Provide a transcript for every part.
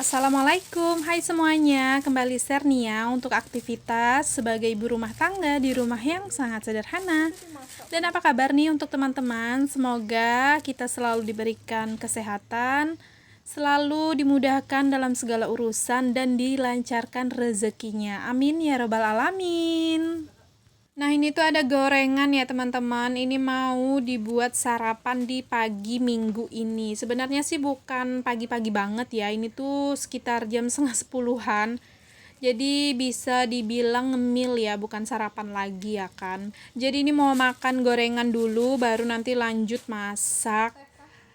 Assalamualaikum, hai semuanya. Kembali share nih ya untuk aktivitas sebagai ibu rumah tangga di rumah yang sangat sederhana. Dan apa kabar nih untuk teman-teman? Semoga kita selalu diberikan kesehatan, selalu dimudahkan dalam segala urusan dan dilancarkan rezekinya. Amin ya robbal alamin. Nah, ini tuh ada gorengan ya teman-teman. Ini mau dibuat sarapan di pagi minggu ini. Sebenarnya sih bukan pagi-pagi banget ya. Ini tuh sekitar jam setengah 10-an. Jadi bisa dibilang ngemil ya, bukan sarapan lagi ya kan. Jadi ini mau makan gorengan dulu, baru nanti lanjut masak.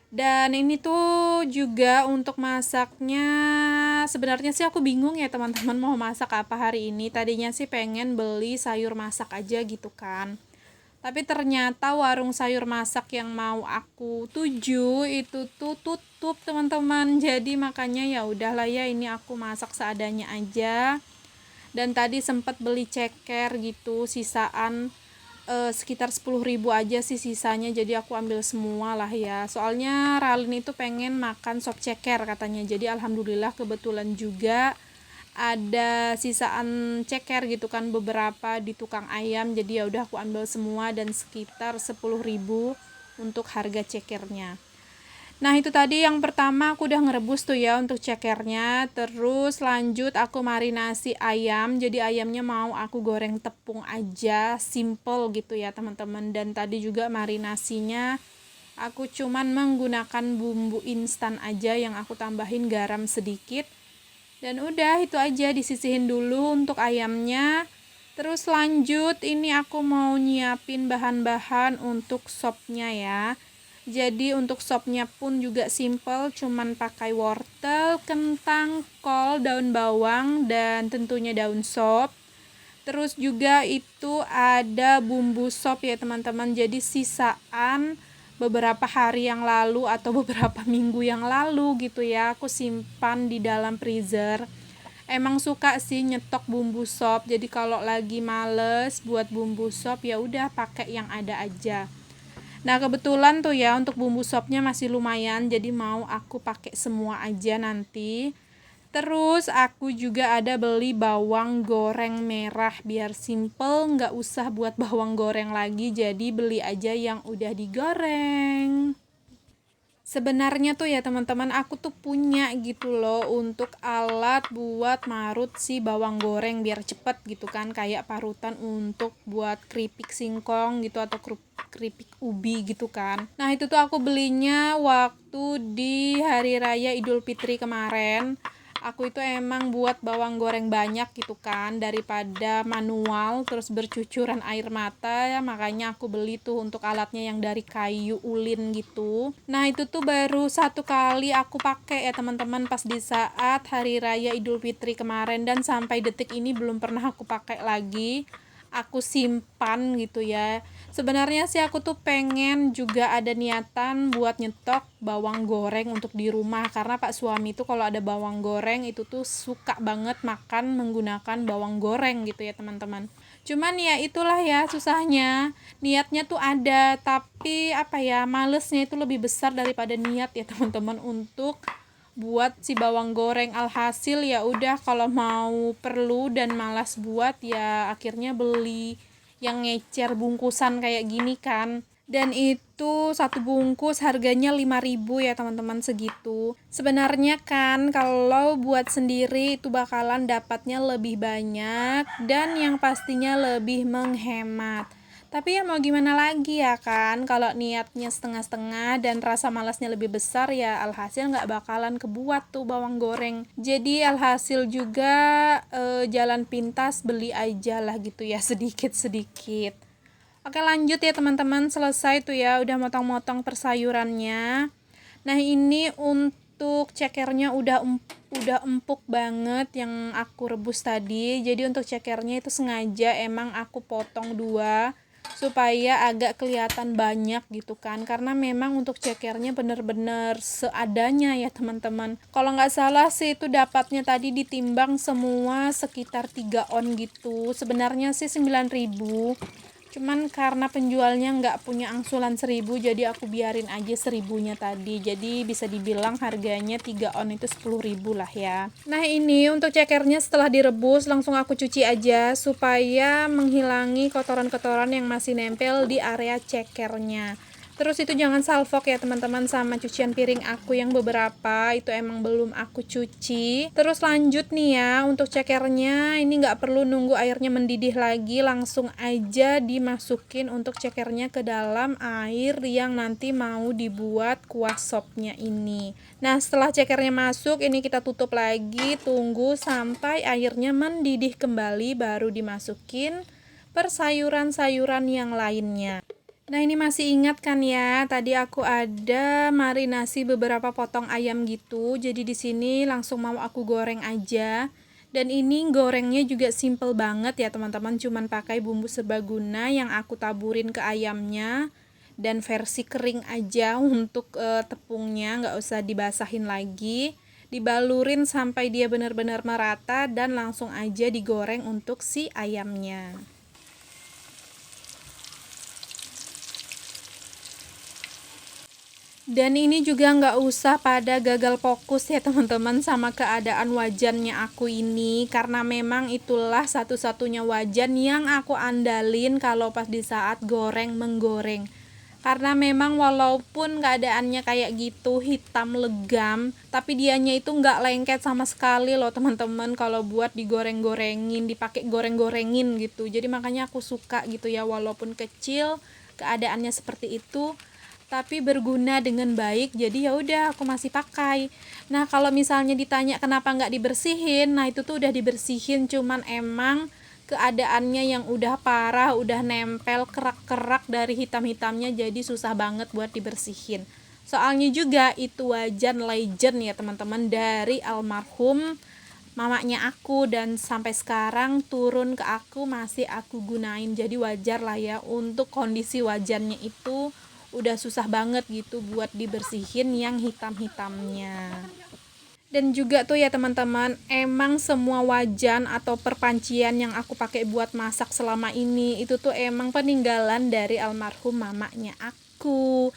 Dan ini tuh juga untuk masaknya, sebenarnya sih aku bingung ya teman-teman mau masak apa hari ini. Tadinya sih pengen beli sayur masak aja gitu kan. Tapi ternyata warung sayur masak yang mau aku tuju itu tuh tutup teman-teman. Jadi makanya ya udahlah ya, ini aku masak seadanya aja. Dan tadi sempat beli ceker gitu sisaan, sekitar 10.000 aja sih sisanya, jadi aku ambil semua lah ya. Soalnya Ralin itu pengen makan sop ceker katanya. Jadi alhamdulillah kebetulan juga ada sisaan ceker gitu kan beberapa di tukang ayam. Jadi ya udah aku ambil semua dan sekitar 10.000 untuk harga cekernya. Nah, itu tadi yang pertama aku udah ngerebus tuh ya untuk cekernya. Terus lanjut aku marinasi ayam. Jadi ayamnya mau aku goreng tepung aja, simple gitu ya teman-teman. Dan tadi juga marinasinya aku cuman menggunakan bumbu instan aja yang aku tambahin garam sedikit. Dan udah itu aja, disisihin dulu untuk ayamnya. Terus lanjut ini aku mau nyiapin bahan-bahan untuk sopnya ya. Jadi untuk sopnya pun juga simple, cuman pakai wortel, kentang, kol, daun bawang, dan tentunya daun sop. Terus juga itu ada bumbu sop ya teman-teman. Jadi sisaan beberapa hari yang lalu atau beberapa minggu yang lalu gitu ya, aku simpan di dalam freezer. Emang suka sih nyetok bumbu sop. Jadi kalau lagi males buat bumbu sop ya udah pakai yang ada aja. Nah, kebetulan tuh ya untuk bumbu sopnya masih lumayan, jadi mau aku pakai semua aja nanti. Terus aku juga ada beli bawang goreng merah biar simple, nggak usah buat bawang goreng lagi, jadi beli aja yang udah digoreng. Sebenarnya tuh ya teman-teman, aku tuh punya gitu loh untuk alat buat marut si bawang goreng biar cepet gitu kan, kayak parutan untuk buat keripik singkong gitu atau keripik ubi gitu kan. Nah, itu tuh aku belinya waktu di hari raya Idul Fitri kemarin. Aku itu emang buat bawang goreng banyak gitu kan, daripada manual terus bercucuran air mata ya, makanya aku beli tuh untuk alatnya yang dari kayu ulin gitu. Nah, itu tuh baru satu kali aku pakai ya teman-teman pas di saat hari raya Idul Fitri kemarin, dan sampai detik ini belum pernah aku pakai lagi. Aku simpan gitu ya. Sebenarnya sih aku tuh pengen juga ada niatan buat nyetok bawang goreng untuk di rumah, karena Pak suami tuh kalau ada bawang goreng itu tuh suka banget makan menggunakan bawang goreng gitu ya teman-teman. Cuman ya itulah ya susahnya, niatnya tuh ada tapi apa ya, malesnya itu lebih besar daripada niat ya teman-teman untuk buat si bawang goreng. Alhasil ya udah, kalau mau perlu dan malas buat ya akhirnya beli yang ngecer bungkusan kayak gini kan. Dan itu satu bungkus harganya 5.000 ya teman-teman, segitu. Sebenarnya kan kalau buat sendiri itu bakalan dapatnya lebih banyak dan yang pastinya lebih menghemat. Tapi ya mau gimana lagi ya kan, kalau niatnya setengah-setengah dan rasa malasnya lebih besar ya alhasil nggak bakalan kebuat tuh bawang goreng. Jadi alhasil juga jalan pintas beli aja lah gitu ya, sedikit-sedikit. Oke, lanjut ya teman-teman, selesai tuh ya udah motong-motong persayurannya. Nah, ini untuk cekernya udah empuk banget yang aku rebus tadi. Jadi untuk cekernya itu sengaja emang aku potong dua supaya agak kelihatan banyak gitu kan, karena memang untuk cekernya bener-bener seadanya ya teman-teman. Kalau nggak salah sih itu dapatnya tadi ditimbang semua sekitar 3 on gitu, sebenarnya sih 9.000, cuman karena penjualnya nggak punya angsuran 1.000, jadi aku biarin aja 1.000-nya tadi. Jadi bisa dibilang harganya 3 on itu 10.000 lah ya. Nah ini untuk cekernya setelah direbus langsung aku cuci aja supaya menghilangi kotoran-kotoran yang masih nempel di area cekernya. Terus itu jangan salfok ya teman-teman sama cucian piring aku yang beberapa itu emang belum aku cuci. Terus lanjut nih ya, untuk cekernya ini nggak perlu nunggu airnya mendidih lagi, langsung aja dimasukin untuk cekernya ke dalam air yang nanti mau dibuat kuah sopnya ini. Nah setelah cekernya masuk ini kita tutup lagi, tunggu sampai airnya mendidih kembali baru dimasukin per sayuran-sayuran yang lainnya. Nah ini masih ingat kan ya, tadi aku ada marinasi beberapa potong ayam gitu. Jadi di sini langsung mau aku goreng aja. Dan ini gorengnya juga simple banget ya teman-teman, cuman pakai bumbu serbaguna yang aku taburin ke ayamnya. Dan versi kering aja untuk tepungnya, nggak usah dibasahin lagi. Dibalurin sampai dia benar-benar merata dan langsung aja digoreng untuk si ayamnya. Dan ini juga nggak usah pada gagal fokus ya teman-teman sama keadaan wajannya aku ini, karena memang itulah satu-satunya wajan yang aku andalin kalau pas di saat menggoreng. Karena memang walaupun keadaannya kayak gitu hitam legam, tapi dianya itu nggak lengket sama sekali loh teman-teman kalau buat digoreng-gorengin, dipakai goreng-gorengin gitu. Jadi makanya aku suka gitu ya, walaupun kecil keadaannya seperti itu tapi berguna dengan baik, jadi ya udah aku masih pakai. Nah kalau misalnya ditanya kenapa nggak dibersihin, nah itu tuh udah dibersihin, cuman emang keadaannya yang udah parah, udah nempel kerak-kerak dari hitam-hitamnya, jadi susah banget buat dibersihin. Soalnya juga itu wajan legend ya teman-teman, dari almarhum mamanya aku, dan sampai sekarang turun ke aku masih aku gunain. Jadi wajar lah ya untuk kondisi wajannya itu udah susah banget gitu buat dibersihin yang hitam-hitamnya. Dan juga tuh ya teman-teman, emang semua wajan atau perpancian yang aku pakai buat masak selama ini itu tuh emang peninggalan dari almarhum mamanya aku.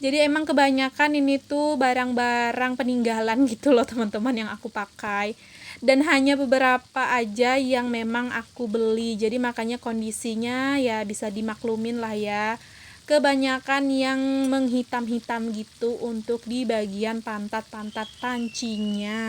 Jadi emang kebanyakan ini tuh barang-barang peninggalan gitu loh teman-teman yang aku pakai. Dan hanya beberapa aja yang memang aku beli. Jadi makanya kondisinya ya bisa dimaklumin lah ya. Kebanyakan yang menghitam-hitam gitu untuk di bagian pantat-pantat pancinya.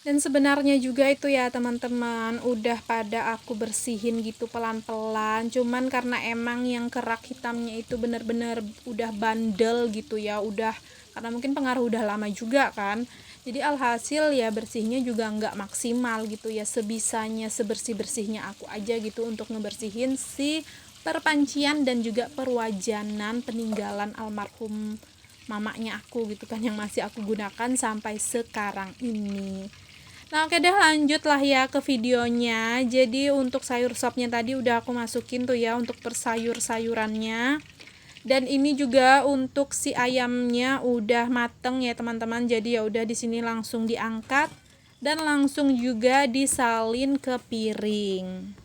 Dan sebenarnya juga itu ya teman-teman, udah pada aku bersihin gitu pelan-pelan, cuman karena emang yang kerak hitamnya itu bener-bener udah bandel gitu ya, udah karena mungkin pengaruh udah lama juga kan. Jadi alhasil ya bersihnya juga nggak maksimal gitu ya, sebisanya sebersih-bersihnya aku aja gitu untuk ngebersihin si perpancian dan juga perwajanan peninggalan almarhum mamanya aku gitu kan, yang masih aku gunakan sampai sekarang ini. Nah oke deh, lanjut lah ya ke videonya. Jadi untuk sayur sopnya tadi udah aku masukin tuh ya untuk persayur-sayurannya. Dan ini juga untuk si ayamnya udah mateng ya teman-teman. Jadi ya udah di sini langsung diangkat dan langsung juga disalin ke piring.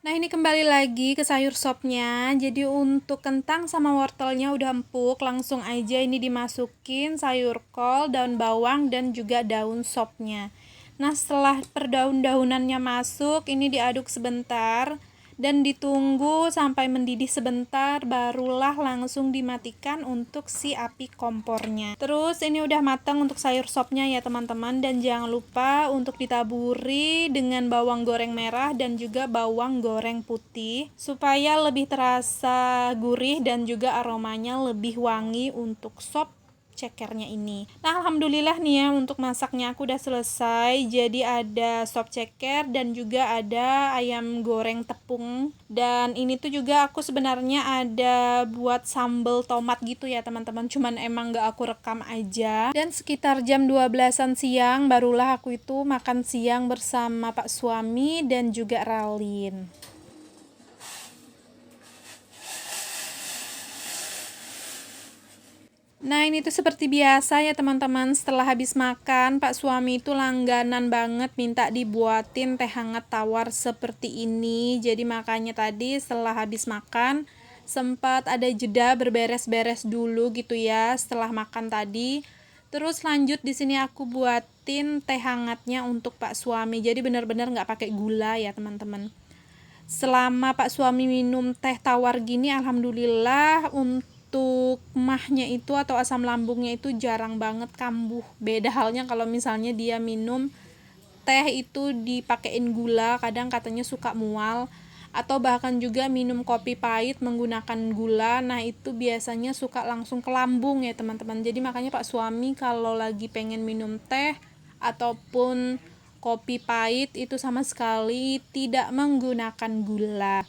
Nah ini kembali lagi ke sayur sopnya. Jadi untuk kentang sama wortelnya udah empuk, langsung aja ini dimasukin sayur kol, daun bawang, dan juga daun sopnya. Nah setelah perdaun-daunannya masuk, ini diaduk sebentar dan ditunggu sampai mendidih sebentar, barulah langsung dimatikan untuk si api kompornya. Terus ini udah matang untuk sayur sopnya ya teman-teman, dan jangan lupa untuk ditaburi dengan bawang goreng merah dan juga bawang goreng putih supaya lebih terasa gurih dan juga aromanya lebih wangi untuk sop cekernya ini. Nah, alhamdulillah nih ya, untuk masaknya aku udah selesai. Jadi ada sop ceker dan juga ada ayam goreng tepung. Dan ini tuh juga aku sebenarnya ada buat sambal tomat gitu ya teman-teman, cuman emang gak aku rekam aja. Dan sekitar jam 12-an siang barulah aku itu makan siang bersama Pak suami dan juga Ralin. Nah, ini tuh seperti biasa ya teman-teman, setelah habis makan Pak suami itu langganan banget minta dibuatin teh hangat tawar seperti ini. Jadi makanya tadi setelah habis makan sempat ada jeda berberes-beres dulu gitu ya setelah makan tadi. Terus lanjut di sini aku buatin teh hangatnya untuk Pak suami. Jadi benar-benar nggak pakai gula ya teman-teman. Selama Pak suami minum teh tawar gini, alhamdulillah untuk mahnya itu atau asam lambungnya itu jarang banget kambuh. Beda halnya kalau misalnya dia minum teh itu dipakein gula, kadang katanya suka mual. Atau bahkan juga minum kopi pahit menggunakan gula, nah itu biasanya suka langsung ke lambung ya teman-teman. Jadi makanya Pak suami kalau lagi pengen minum teh ataupun kopi pahit itu sama sekali tidak menggunakan gula.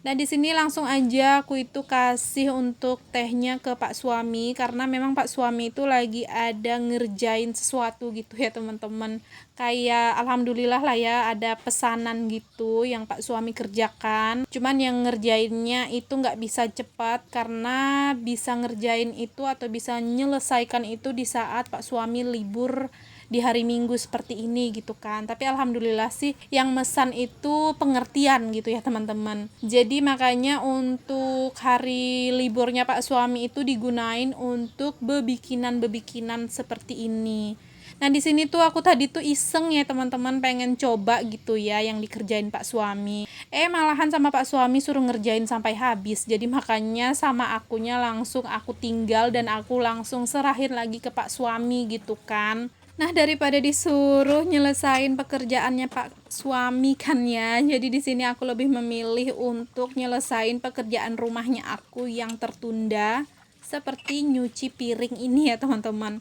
Nah, di sini langsung aja aku itu kasih untuk tehnya ke Pak suami karena memang Pak suami itu lagi ada ngerjain sesuatu gitu ya teman-teman. Kayak alhamdulillah lah ya ada pesanan gitu yang Pak suami kerjakan. Cuman yang ngerjainnya itu nggak bisa cepat karena bisa ngerjain itu atau bisa menyelesaikan itu di saat Pak suami libur di hari Minggu seperti ini gitu kan. Tapi alhamdulillah sih yang mesan itu pengertian gitu ya teman-teman. Jadi makanya untuk hari liburnya Pak suami itu digunain untuk bebikinan-bebikinan seperti ini. Nah, di sini tuh aku tadi tuh iseng ya teman-teman, pengen coba gitu ya yang dikerjain Pak suami. Malahan sama Pak suami suruh ngerjain sampai habis. Jadi makanya sama akunya langsung aku tinggal dan aku langsung serahin lagi ke Pak suami gitu kan. Nah, daripada disuruh nyelesain pekerjaannya Pak suami kan ya. Jadi di sini aku lebih memilih untuk nyelesain pekerjaan rumahnya aku yang tertunda seperti nyuci piring ini ya, teman-teman.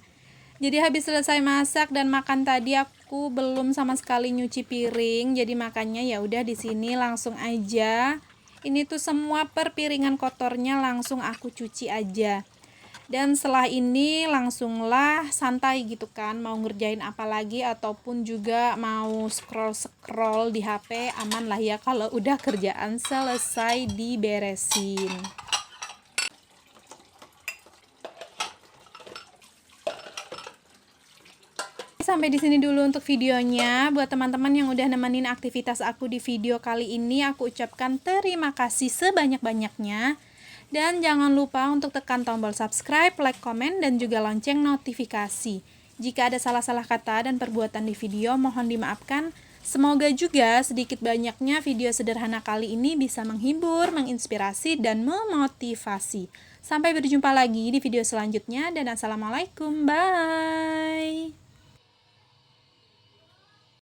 Jadi habis selesai masak dan makan tadi aku belum sama sekali nyuci piring. Jadi makanya ya udah di sini langsung aja. Ini tuh semua perpiringan kotornya langsung aku cuci aja. Dan setelah ini langsunglah santai gitu kan, mau ngerjain apa lagi ataupun juga mau scroll-scroll di HP, aman lah ya kalau udah kerjaan selesai diberesin. Sampai di sini dulu untuk videonya. Buat teman-teman yang udah nemenin aktivitas aku di video kali ini, aku ucapkan terima kasih sebanyak-banyaknya. Dan jangan lupa untuk tekan tombol subscribe, like, komen, dan juga lonceng notifikasi. Jika ada salah-salah kata dan perbuatan di video, mohon dimaafkan. Semoga juga sedikit banyaknya video sederhana kali ini bisa menghibur, menginspirasi, dan memotivasi. Sampai berjumpa lagi di video selanjutnya, dan assalamualaikum, bye!